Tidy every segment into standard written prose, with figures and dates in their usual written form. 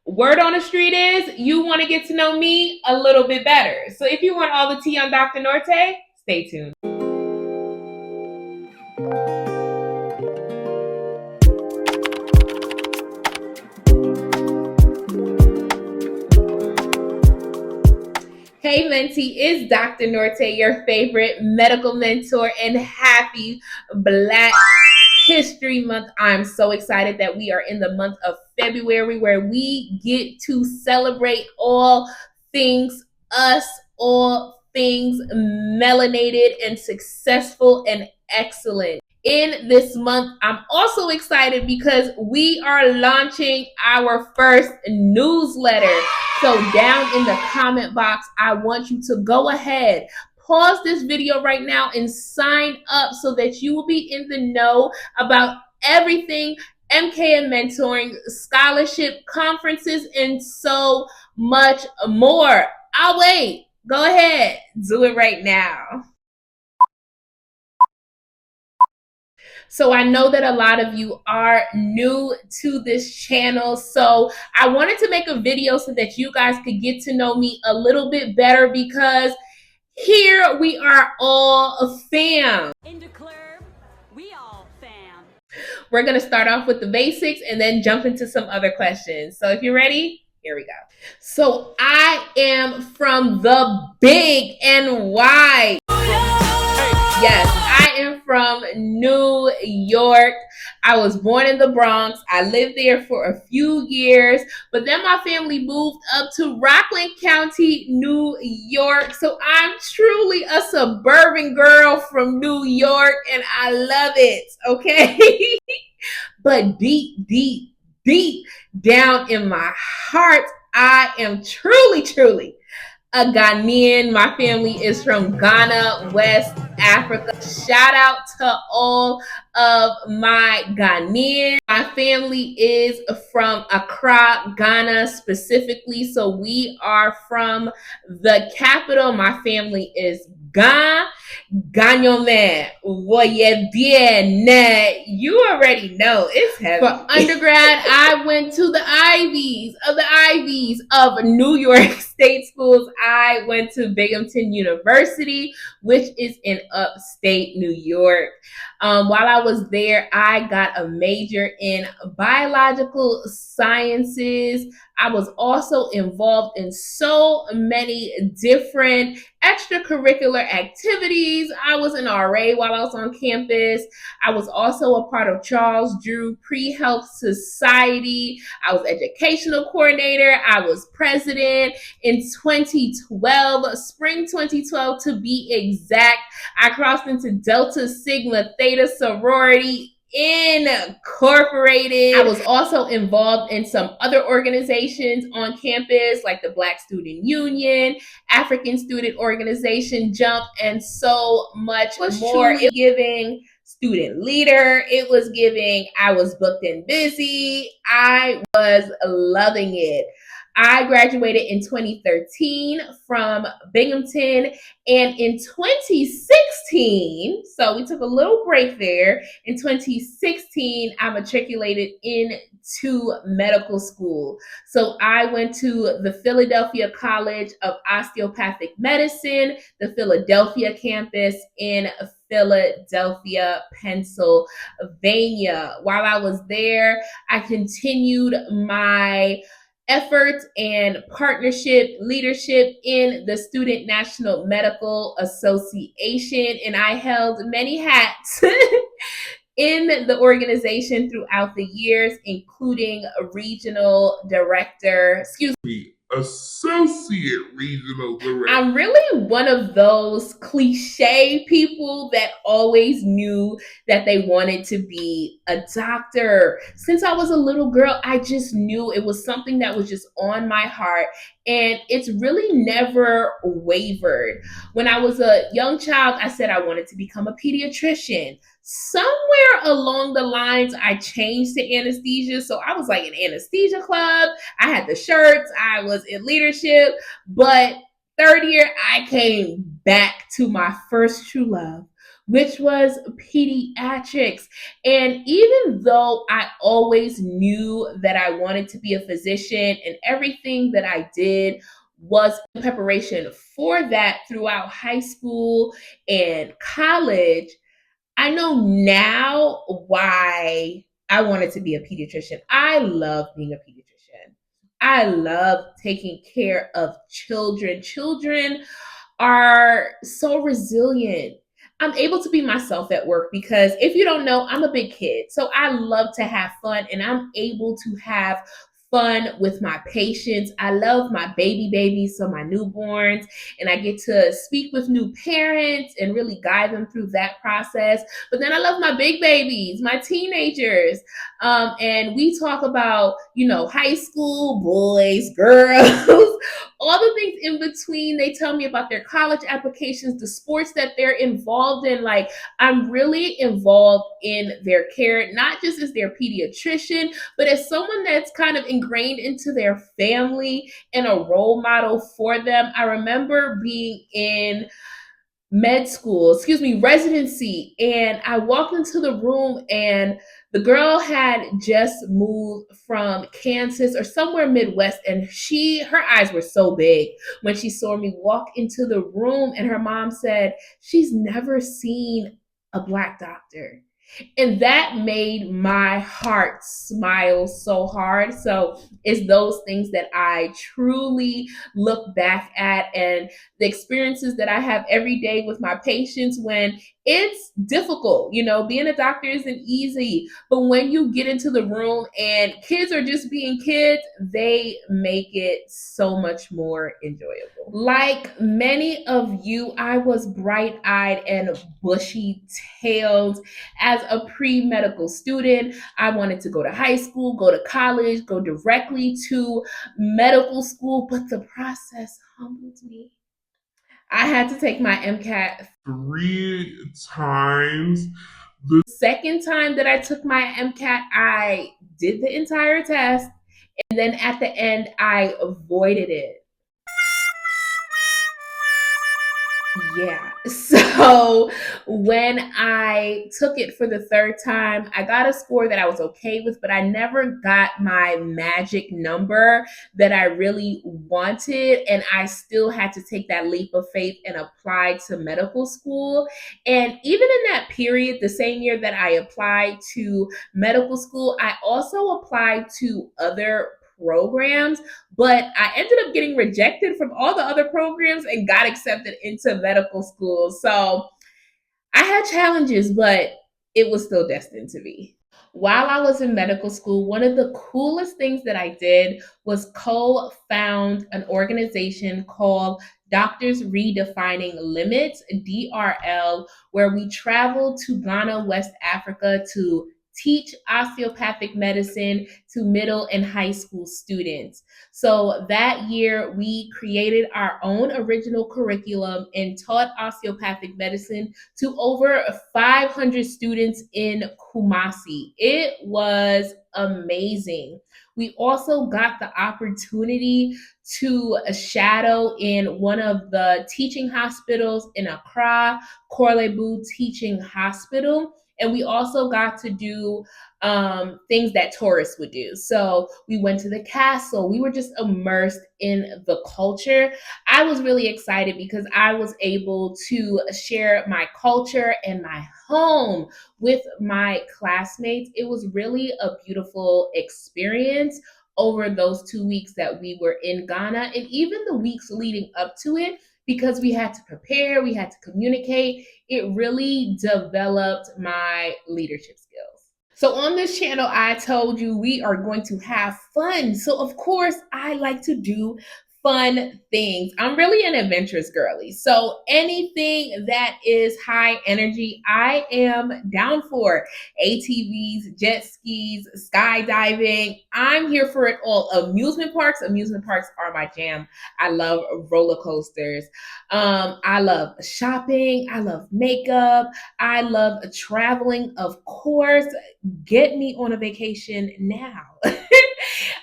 Word on the street is you want to get to know me a little bit better. So if you want all the tea on Dr. Nortey, stay tuned. Hey Mentee, it's Dr. Nortey, your favorite medical mentor, and happy Black History Month. I'm so excited that we are in the month of February where we get to celebrate all things us, all things melanated and successful and excellent. In this month, I'm also excited because we are launching our first newsletter. So down in the comment box, I want you to go ahead, pause this video right now and sign up so that you will be in the know about everything MKM mentoring, scholarship, conferences, and so much more. I'll wait. Go ahead. Do it right now. So I know that a lot of you are new to this channel. So I wanted to make a video so that you guys could get to know me a little bit better, because here we are all a fam. In the club, we all fam. We're going to start off with the basics and then jump into some other questions. So if you're ready, here we go. So I am from the big NY. Yes, I am from New York. I was born in the Bronx. I lived there for a few years, but then my family moved up to Rockland County, New York. So I'm truly a suburban girl from New York, and I love it, okay? But deep, deep, deep down in my heart, I am truly a Ghanaian. My family is from Ghana, West Africa. Shout out to all of my Ghanaians. My family is from Accra, Ghana specifically. So we are from the capital. My family is Ghana. Gagnon, you already know it's heavy. For undergrad, I went to the Ivies of New York State schools. I went to Binghamton University, which is in upstate New York. While I was there, I got a major in biological sciences. I was also involved in so many different extracurricular activities. I was an RA while I was on campus. I was also a part of Charles Drew Pre-Health Society. I was educational coordinator. I was president in 2012, spring 2012 to be exact. I crossed into Delta Sigma Theta sorority Incorporated. I was also involved in some other organizations on campus, like the Black Student Union, African Student Organization, JUMP, and so much more. It was giving student leader. It was giving I was booked and busy. I was loving it. I graduated in 2013 from Binghamton, and in 2016, so we took a little break there. In 2016, I matriculated into medical school. So I went to the Philadelphia College of Osteopathic Medicine, the Philadelphia campus in Philadelphia, Pennsylvania. While I was there, I continued my efforts and partnership leadership in the Student National Medical Association, and I held many hats in the organization throughout the years, including a regional director, associate regional director. I'm really one of those cliche people that always knew that they wanted to be a doctor. Since I was a little girl, I just knew it was something that was just on my heart, and it's really never wavered. When I was a young child, I said I wanted to become a pediatrician. Somewhere along the lines, I changed to anesthesia. So I was like in anesthesia club. I had the shirts. I was in leadership. But third year, I came back to my first true love, which was pediatrics. And even though I always knew that I wanted to be a physician and everything that I did was in preparation for that throughout high school and college, I know now why I wanted to be a pediatrician. I love being a pediatrician. I love taking care of children. Children are so resilient. I'm able to be myself at work because if you don't know, I'm a big kid. So I love to have fun and I'm able to have fun with my patients. I love my babies, so my newborns, and I get to speak with new parents and really guide them through that process. But then I love my big babies, my teenagers. And we talk about, high school, boys, girls, all the things in between. They tell me about their college applications, the sports that they're involved in. Like, I'm really involved in their care, not just as their pediatrician, but as someone that's kind of ingrained into their family and a role model for them. I remember being in residency, and I walked into the room and the girl had just moved from Kansas or somewhere Midwest, and her eyes were so big when she saw me walk into the room, and her mom said she's never seen a Black doctor. And that made my heart smile so hard. So it's those things that I truly look back at, and the experiences that I have every day with my patients when it's difficult. Being a doctor isn't easy, but when you get into the room and kids are just being kids, they make it so much more enjoyable. Like many of you, I was bright eyed and bushy tailed as a pre-medical student. I wanted to go to high school, go to college, go directly to medical school, but the process humbled me. I had to take my MCAT 3 times. The second time that I took my MCAT, I did the entire test, and then at the end, I avoided it. Yeah. So when I took it for the third time, I got a score that I was okay with, but I never got my magic number that I really wanted. And I still had to take that leap of faith and apply to medical school. And even in that period, the same year that I applied to medical school, I also applied to other programs, but I ended up getting rejected from all the other programs and got accepted into medical school. So I had challenges, but it was still destined to be. While I was in medical school, one of the coolest things that I did was co-found an organization called Doctors Redefining Limits, DRL, where we traveled to Ghana, West Africa to teach osteopathic medicine to middle and high school students. So that year, we created our own original curriculum and taught osteopathic medicine to over 500 students in Kumasi. It was amazing. We also got the opportunity to shadow in one of the teaching hospitals in Accra, Korlebu Teaching Hospital. And we also got to do things that tourists would do. So we went to the castle. We were just immersed in the culture. I was really excited because I was able to share my culture and my home with my classmates. It was really a beautiful experience over those 2 weeks that we were in Ghana, and even the weeks leading up to it, because we had to prepare, we had to communicate. It really developed my leadership skills. So on this channel, I told you we are going to have fun. So of course, I like to do fun things. I'm really an adventurous girly. So anything that is high energy, I am down for. ATVs, jet skis, skydiving. I'm here for it all. Amusement parks are my jam. I love roller coasters. I love shopping. I love makeup. I love traveling, of course. Get me on a vacation now.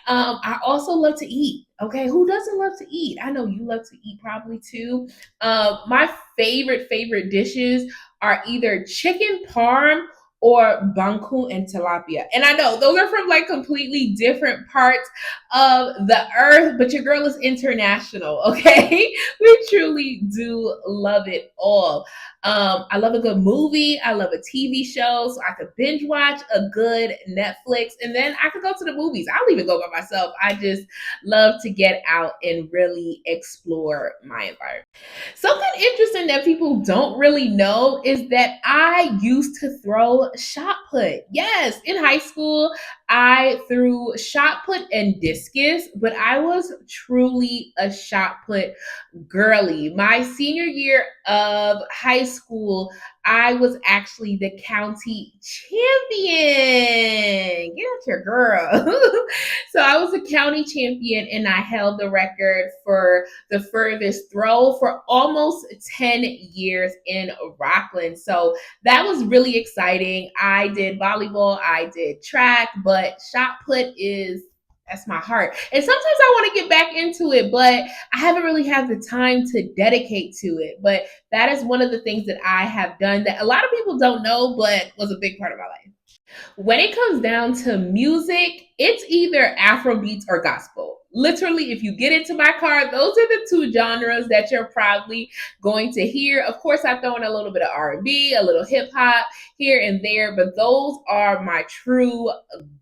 I also love to eat. Okay, who doesn't love to eat? I know you love to eat probably too. My favorite dishes are either chicken parm or banku and tilapia. And I know those are from like completely different parts of the earth, but your girl is international, okay? We truly do love it all. I love a good movie. I love a TV show, so I could binge watch a good Netflix, and then I could go to the movies. I'll even go by myself. I just love to get out and really explore my environment. Something interesting that people don't really know is that I used to throw shot put. Yes, in high school, I threw shot put and discus, but I was truly a shot put girly. My senior year of high school, I was actually the county champion. Get out your girl. So I was a county champion and I held the record for the furthest throw for almost 10 years in Rockland. So that was really exciting. I did volleyball, I did track, but shot put is that's my heart. And sometimes I want to get back into it, but I haven't really had the time to dedicate to it. But that is one of the things that I have done that a lot of people don't know, but was a big part of my life. When it comes down to music, it's either Afro beats or gospel. Literally, if you get into my car, those are the two genres that you're probably going to hear. Of course, I throw in a little bit of R&B, a little hip hop here and there, but those are my true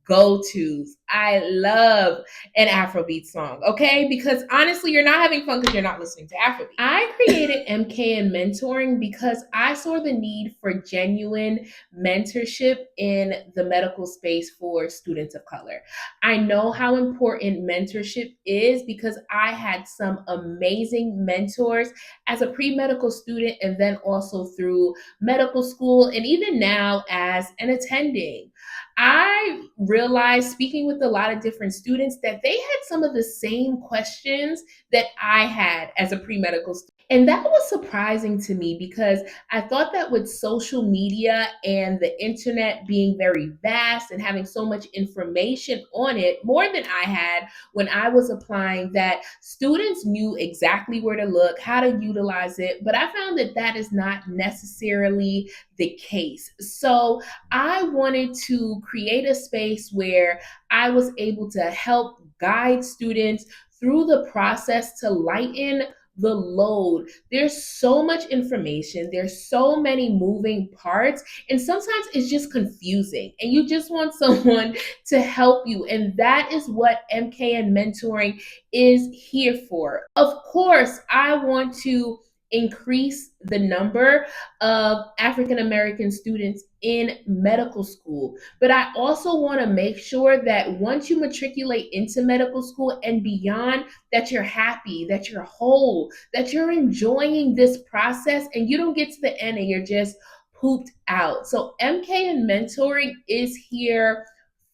go-tos. I love an Afrobeat song, okay? Because honestly, you're not having fun because you're not listening to Afrobeat. I created MK and mentoring because I saw the need for genuine mentorship in the medical space for students of color. I know how important mentorship is because I had some amazing mentors as a pre-medical student and then also through medical school and even now as an attending. I realized speaking with a lot of different students that they had some of the same questions that I had as a pre-medical student. And that was surprising to me because I thought that with social media and the internet being very vast and having so much information on it, more than I had when I was applying, that students knew exactly where to look, how to utilize it. But I found that that is not necessarily the case. So I wanted to create a space where I was able to help guide students through the process to lighten the load. There's so much information, there's so many moving parts, and sometimes it's just confusing, and you just want someone to help you. And that is what MKN mentoring is here for. Of course, I want to increase the number of African American students in medical school. But I also want to make sure that once you matriculate into medical school and beyond, that you're happy, that you're whole, that you're enjoying this process and you don't get to the end and you're just pooped out. So MKN mentoring is here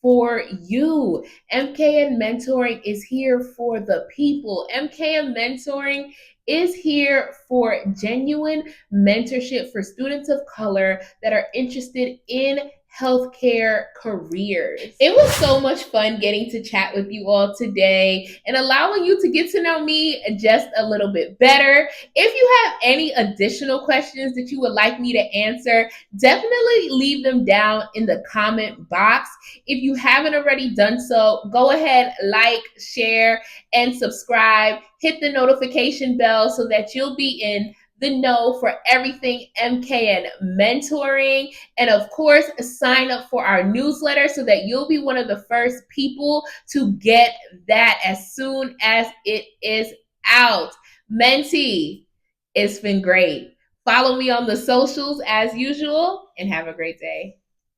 for you. MKN mentoring is here for the people. MKN mentoring is here for genuine mentorship for students of color that are interested in healthcare careers. It was so much fun getting to chat with you all today and allowing you to get to know me just a little bit better. If you have any additional questions that you would like me to answer, definitely leave them down in the comment box. If you haven't already done so, go ahead, like, share, and subscribe. Hit the notification bell so that you'll be in the know for everything MKN mentoring. And of course, sign up for our newsletter so that you'll be one of the first people to get that as soon as it is out. Mentee, it's been great. Follow me on the socials as usual and have a great day.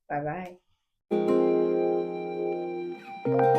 Bye bye.